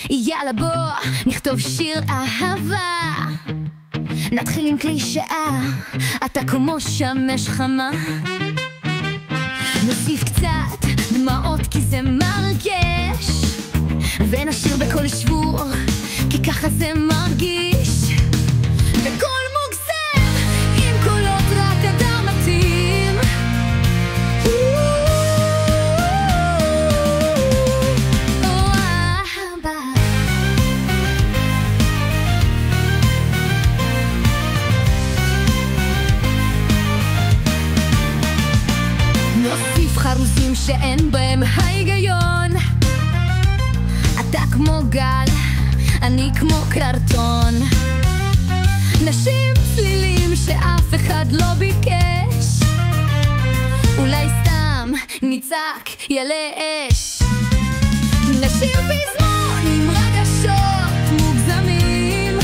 יאללה בוא, נכתוב שיר אהבה. נתחיל עם קלישאה, אתה כמו שמש חמה. נוסיף קצת דמעות כי זה מרגש, ונשיר בקול שבור כי ככה זה מרגיש. בקול מוגזם, עם קולות רק אדם מתאים. נוסיף חרוזים שאין בהם ההיגיון. אתה כמו גל, אני כמו קרטון. נשים צלילים שאף אחד לא ביקש, אולי סתם ניצק ילה אש. נשים פזמון עם רגשות מוגזמים.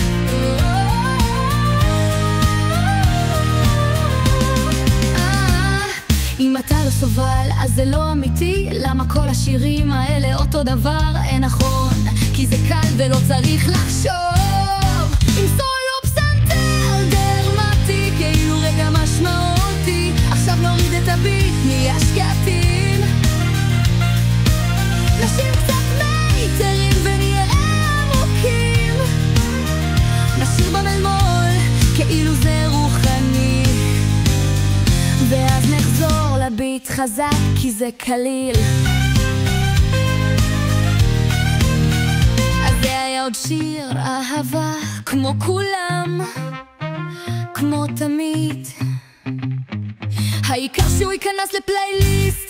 אם אתה לא סובל אז זה לא אמיתי. למה כל השירים האלה אותו דבר? אין נכון, כי זה קל ולא צריך לחשוב. עם סולו פסנתר דרמטי, כאילו רגע משמעותי. עכשיו נוריד את הביט, נהיה שקטים. נשים קצת מיתרים ונראה עמוקים. נשיר במלמול, כאילו זה רוחני, ואז נחזור לביט חזק כי זה קליל. אז זה היה עוד שיר אהבה, כמו כולם, כמו תמיד. העיקר שהוא ייכנס לפלייליסט